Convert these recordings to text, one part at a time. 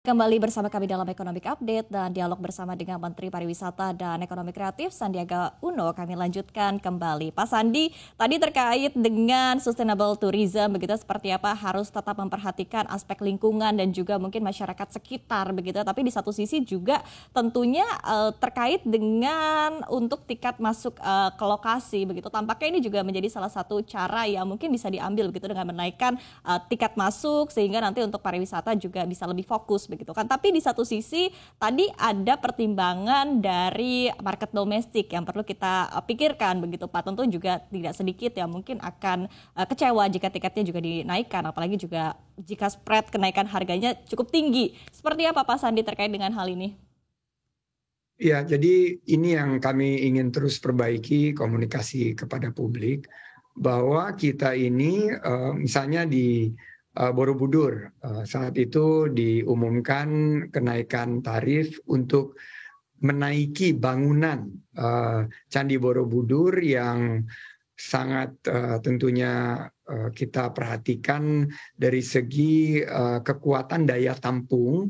Kembali bersama kami dalam Economic Update dan dialog bersama dengan Menteri Pariwisata dan Ekonomi Kreatif Sandiaga Uno. Kami lanjutkan kembali. Pak Sandi, tadi terkait dengan sustainable tourism, begitu seperti apa harus tetap memperhatikan aspek lingkungan dan juga mungkin masyarakat sekitar, begitu. Tapi di satu sisi juga tentunya terkait dengan untuk tiket masuk ke lokasi, begitu. Tampaknya ini juga menjadi salah satu cara yang mungkin bisa diambil, begitu, dengan menaikkan tiket masuk sehingga nanti untuk pariwisata juga bisa lebih fokus, begitu kan. Tapi di satu sisi tadi ada pertimbangan dari market domestik yang perlu kita pikirkan, begitu Pak. Tentu juga tidak sedikit yang mungkin akan kecewa jika tiketnya juga dinaikkan, apalagi juga jika spread kenaikan harganya cukup tinggi. Seperti apa Pak Sandi terkait dengan hal ini? Ya, jadi ini yang kami ingin terus perbaiki komunikasi kepada publik, bahwa kita ini misalnya di Borobudur saat itu diumumkan kenaikan tarif untuk menaiki bangunan Candi Borobudur yang sangat tentunya kita perhatikan dari segi kekuatan daya tampung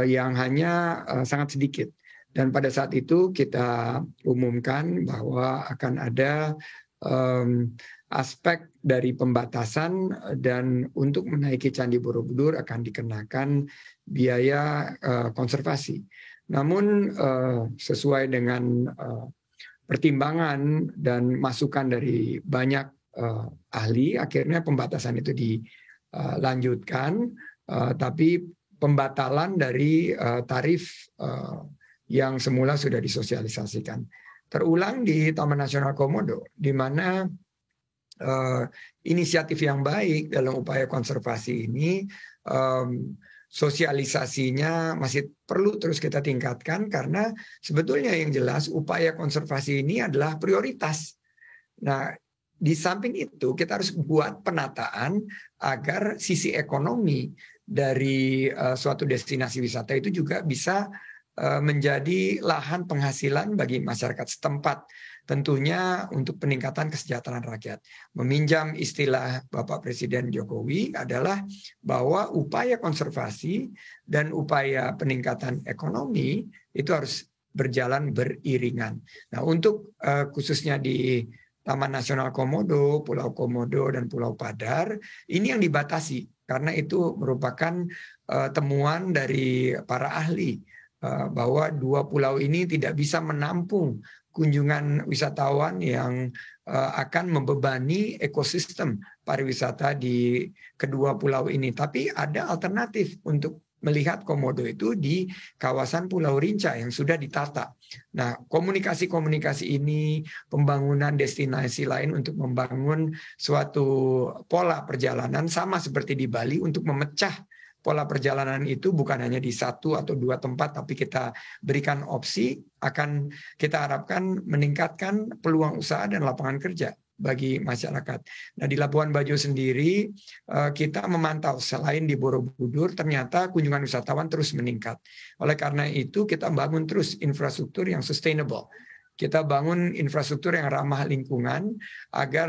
yang hanya sangat sedikit. Dan pada saat itu kita umumkan bahwa akan ada aspek dari pembatasan dan untuk menaiki Candi Borobudur akan dikenakan biaya konservasi. Namun sesuai dengan pertimbangan dan masukan dari banyak ahli, akhirnya pembatasan itu dilanjutkan, tapi pembatalan dari tarif yang semula sudah disosialisasikan. Terulang di Taman Nasional Komodo, di mana inisiatif yang baik dalam upaya konservasi ini, sosialisasinya masih perlu terus kita tingkatkan, karena sebetulnya yang jelas upaya konservasi ini adalah prioritas. Nah, di samping itu kita harus buat penataan agar sisi ekonomi dari suatu destinasi wisata itu juga bisa menjadi lahan penghasilan bagi masyarakat setempat, tentunya untuk peningkatan kesejahteraan rakyat. Meminjam istilah Bapak Presiden Jokowi adalah bahwa upaya konservasi dan upaya peningkatan ekonomi itu harus berjalan beriringan. Nah, untuk khususnya di Taman Nasional Komodo, Pulau Komodo, dan Pulau Padar, ini yang dibatasi karena itu merupakan temuan dari para ahli, bahwa dua pulau ini tidak bisa menampung kunjungan wisatawan yang akan membebani ekosistem pariwisata di kedua pulau ini. Tapi ada alternatif untuk melihat komodo itu di kawasan Pulau Rinca yang sudah ditata. Nah, komunikasi-komunikasi ini, pembangunan destinasi lain untuk membangun suatu pola perjalanan sama seperti di Bali untuk memecah pola perjalanan itu bukan hanya di satu atau dua tempat, tapi kita berikan opsi, akan kita harapkan meningkatkan peluang usaha dan lapangan kerja bagi masyarakat. Nah, di Labuan Bajo sendiri kita memantau selain di Borobudur ternyata kunjungan wisatawan terus meningkat. Oleh karena itu kita bangun terus infrastruktur yang sustainable. Kita bangun infrastruktur yang ramah lingkungan agar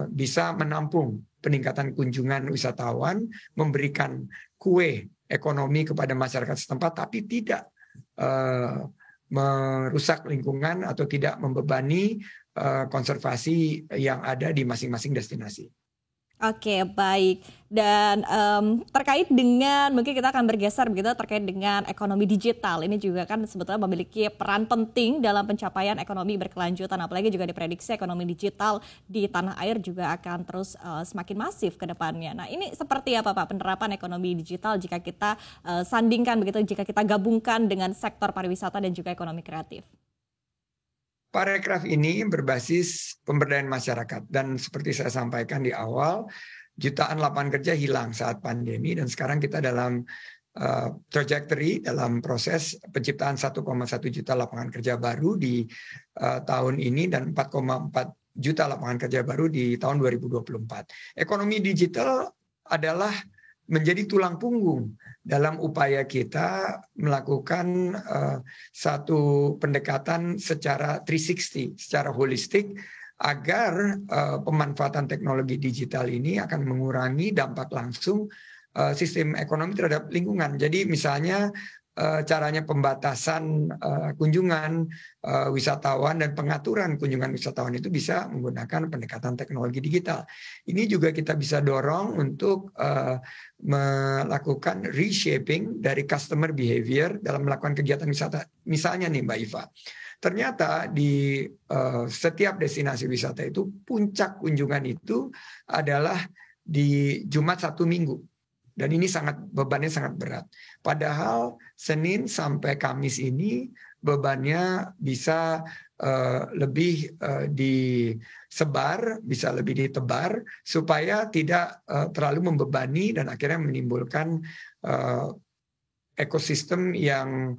bisa menampung peningkatan kunjungan wisatawan, memberikan kue ekonomi kepada masyarakat setempat, tapi tidak merusak lingkungan atau tidak membebani konservasi yang ada di masing-masing destinasi. Oke, baik. Dan terkait dengan, mungkin kita akan bergeser begitu terkait dengan ekonomi digital. Ini juga kan sebetulnya memiliki peran penting dalam pencapaian ekonomi berkelanjutan. Apalagi juga diprediksi ekonomi digital di tanah air juga akan terus semakin masif ke depannya. Nah, ini seperti apa Pak penerapan ekonomi digital jika kita sandingkan begitu, jika kita gabungkan dengan sektor pariwisata dan juga ekonomi kreatif? Parekraf ini berbasis pemberdayaan masyarakat, dan seperti saya sampaikan di awal, jutaan lapangan kerja hilang saat pandemi, dan sekarang kita dalam trajectory dalam proses penciptaan 1,1 juta lapangan kerja baru di tahun ini dan 4,4 juta lapangan kerja baru di tahun 2024. Ekonomi digital adalah menjadi tulang punggung dalam upaya kita melakukan satu pendekatan secara 360, secara holistik, agar pemanfaatan teknologi digital ini akan mengurangi dampak langsung sistem ekonomi terhadap lingkungan. Jadi misalnya caranya pembatasan kunjungan wisatawan dan pengaturan kunjungan wisatawan itu bisa menggunakan pendekatan teknologi digital. Ini juga kita bisa dorong untuk melakukan reshaping dari customer behavior dalam melakukan kegiatan wisata. Misalnya nih Mbak Iva, ternyata di setiap destinasi wisata itu puncak kunjungan itu adalah di Jumat Sabtu Minggu. Dan ini bebannya sangat berat. Padahal Senin sampai Kamis ini bebannya bisa lebih disebar, bisa lebih ditebar supaya tidak terlalu membebani dan akhirnya menimbulkan ekosistem yang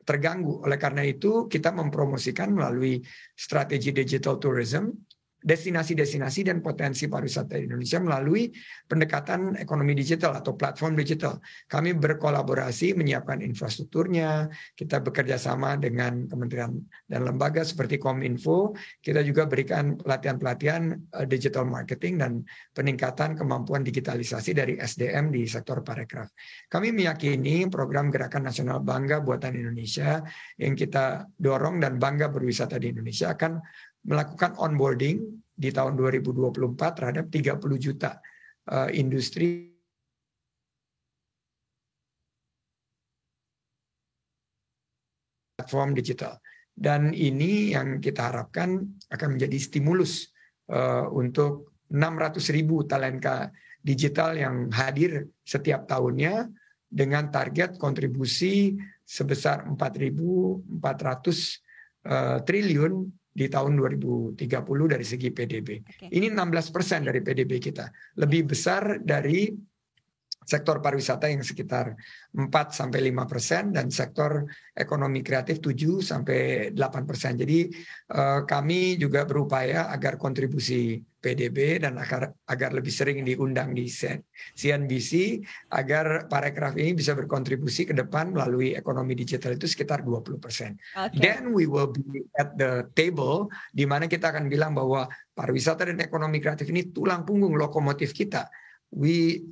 terganggu. Oleh karena itu kita mempromosikan melalui strategi digital tourism destinasi-destinasi dan potensi pariwisata di Indonesia melalui pendekatan ekonomi digital atau platform digital. Kami berkolaborasi menyiapkan infrastrukturnya, kita bekerja sama dengan kementerian dan lembaga seperti Kominfo, kita juga berikan pelatihan-pelatihan digital marketing dan peningkatan kemampuan digitalisasi dari SDM di sektor parekraf. Kami meyakini program Gerakan Nasional Bangga Buatan Indonesia yang kita dorong dan bangga berwisata di Indonesia akan melakukan onboarding di tahun 2024 terhadap 30 juta industri platform digital. Dan ini yang kita harapkan akan menjadi stimulus untuk 600.000 talenta digital yang hadir setiap tahunnya dengan target kontribusi sebesar 4.400 triliun di tahun 2030 dari segi PDB. Okay. Ini 16% dari PDB kita. Lebih besar dari sektor pariwisata yang sekitar 4-5% dan sektor ekonomi kreatif 7-8%. Jadi kami juga berupaya agar kontribusi PDB dan agar lebih sering diundang di CNBC agar parekraf ini bisa berkontribusi ke depan melalui ekonomi digital itu sekitar 20%. Okay. Then we will be at the table di mana kita akan bilang bahwa pariwisata dan ekonomi kreatif ini tulang punggung lokomotif kita. We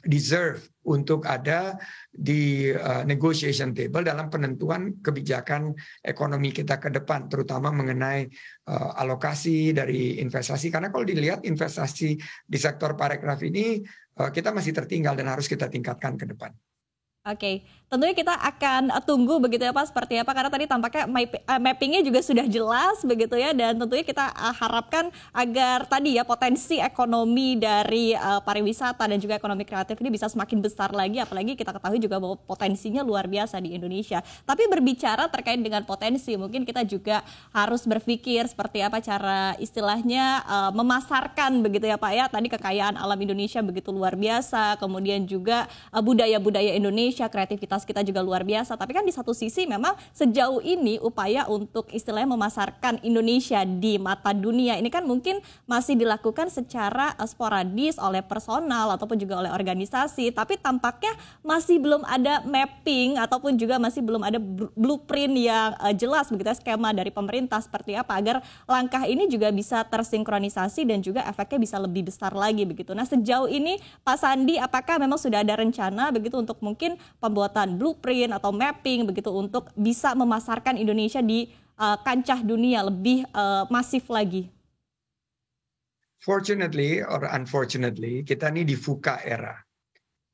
deserve untuk ada di negotiation table dalam penentuan kebijakan ekonomi kita ke depan, terutama mengenai alokasi dari investasi. Karena kalau dilihat investasi di sektor parekraf ini kita masih tertinggal dan harus kita tingkatkan ke depan. Oke, tentunya kita akan tunggu begitu ya Pak seperti apa, karena tadi tampaknya mappingnya juga sudah jelas begitu ya, dan tentunya kita harapkan agar tadi ya potensi ekonomi dari pariwisata dan juga ekonomi kreatif ini bisa semakin besar lagi, apalagi kita ketahui juga bahwa potensinya luar biasa di Indonesia. Tapi berbicara terkait dengan potensi, mungkin kita juga harus berpikir seperti apa cara istilahnya memasarkan begitu ya Pak ya, tadi kekayaan alam Indonesia begitu luar biasa, kemudian juga budaya-budaya Indonesia, kreativitas kita juga luar biasa. Tapi kan di satu sisi memang sejauh ini upaya untuk istilahnya memasarkan Indonesia di mata dunia ini kan mungkin masih dilakukan secara sporadis oleh personal ataupun juga oleh organisasi. Tapi tampaknya masih belum ada mapping ataupun juga masih belum ada blueprint yang jelas begitu, skema dari pemerintah seperti apa agar langkah ini juga bisa tersinkronisasi dan juga efeknya bisa lebih besar lagi begitu. Nah sejauh ini Pak Sandi, apakah memang sudah ada rencana begitu untuk mungkin pembuatan blueprint atau mapping begitu untuk bisa memasarkan Indonesia di kancah dunia lebih masif lagi? Fortunately or unfortunately, kita ini di VUCA era.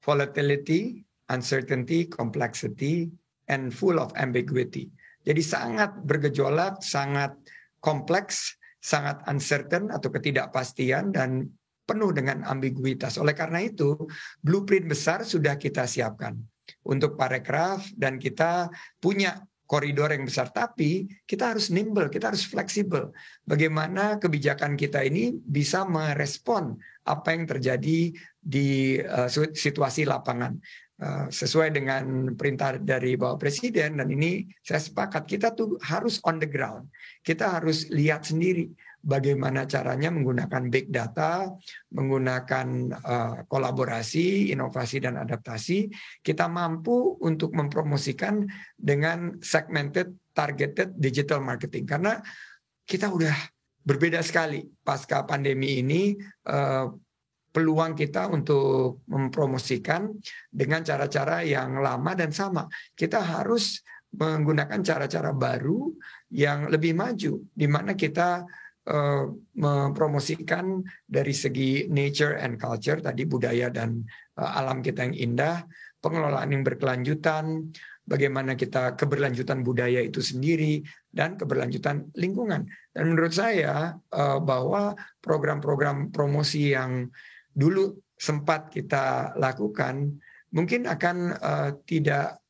Volatility, uncertainty, complexity, and full of ambiguity. Jadi sangat bergejolak, sangat kompleks, sangat uncertain atau ketidakpastian dan penuh dengan ambiguitas. Oleh karena itu, blueprint besar sudah kita siapkan untuk parekraf dan kita punya koridor yang besar, tapi kita harus nimble, kita harus fleksibel. Bagaimana kebijakan kita ini bisa merespon apa yang terjadi di situasi lapangan. Sesuai dengan perintah dari Bapak Presiden, dan ini saya sepakat, kita tuh harus on the ground. Kita harus lihat sendiri bagaimana caranya menggunakan big data, menggunakan kolaborasi, inovasi, dan adaptasi. Kita mampu untuk mempromosikan dengan segmented, targeted digital marketing. Karena kita udah berbeda sekali pasca pandemi ini, peluang kita untuk mempromosikan dengan cara-cara yang lama dan sama. Kita harus menggunakan cara-cara baru yang lebih maju, di mana kita mempromosikan dari segi nature and culture, tadi budaya dan alam kita yang indah, pengelolaan yang berkelanjutan, bagaimana kita keberlanjutan budaya itu sendiri, dan keberlanjutan lingkungan. Dan menurut saya bahwa program-program promosi yang dulu sempat kita lakukan mungkin akan tidak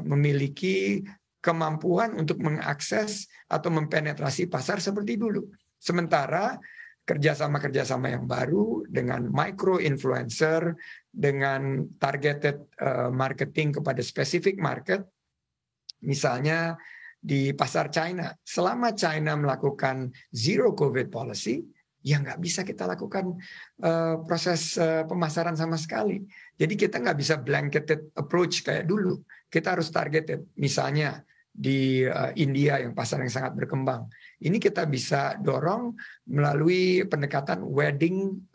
memiliki kemampuan untuk mengakses atau mempenetrasi pasar seperti dulu. Sementara kerjasama-kerjasama yang baru dengan micro influencer, dengan targeted marketing kepada spesifik market, misalnya di pasar China, selama China melakukan zero COVID policy, ya nggak bisa kita lakukan proses pemasaran sama sekali. Jadi kita nggak bisa blanketed approach kayak dulu. Kita harus targeted. Misalnya di India yang pasar yang sangat berkembang. Ini kita bisa dorong melalui pendekatan wedding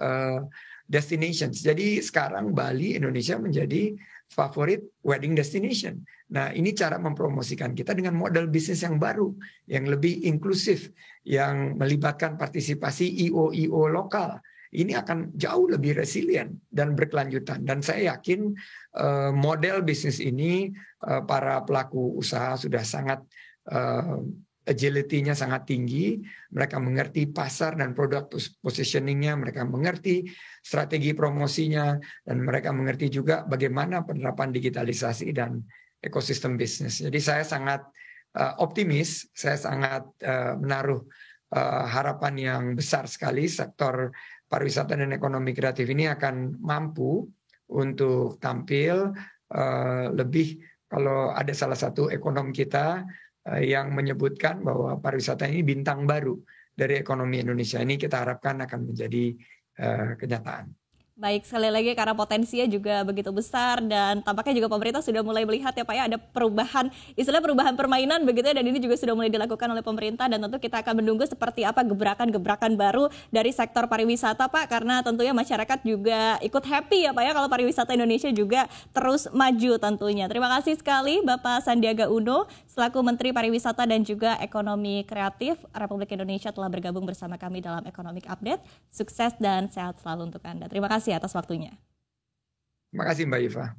destinations. Jadi sekarang Bali, Indonesia menjadi favorit wedding destination. Nah, ini cara mempromosikan kita dengan model bisnis yang baru, yang lebih inklusif, yang melibatkan partisipasi IO-IO lokal. Ini akan jauh lebih resilient dan berkelanjutan. Dan saya yakin model bisnis ini para pelaku usaha sudah sangat agility-nya sangat tinggi. Mereka mengerti pasar dan produk positioning-nya, mereka mengerti strategi promosinya, dan mereka mengerti juga bagaimana penerapan digitalisasi dan ekosistem bisnis. Jadi saya sangat optimis, saya sangat menaruh harapan yang besar sekali sektor pariwisata dan ekonomi kreatif ini akan mampu untuk tampil lebih. Kalau ada salah satu ekonom kita yang menyebutkan bahwa pariwisata ini bintang baru dari ekonomi Indonesia, ini kita harapkan akan menjadi kenyataan. Baik, sekali lagi karena potensinya juga begitu besar dan tampaknya juga pemerintah sudah mulai melihat ya Pak ya, ada perubahan, istilah perubahan permainan begitu ya, dan ini juga sudah mulai dilakukan oleh pemerintah, dan tentu kita akan menunggu seperti apa gebrakan-gebrakan baru dari sektor pariwisata Pak, karena tentunya masyarakat juga ikut happy ya Pak ya kalau pariwisata Indonesia juga terus maju tentunya. Terima kasih sekali Bapak Sandiaga Uno selaku Menteri Pariwisata dan juga Ekonomi Kreatif Republik Indonesia telah bergabung bersama kami dalam Economic Update. Sukses dan sehat selalu untuk Anda. Terima kasih atas waktunya. Terima kasih Mbak Iva.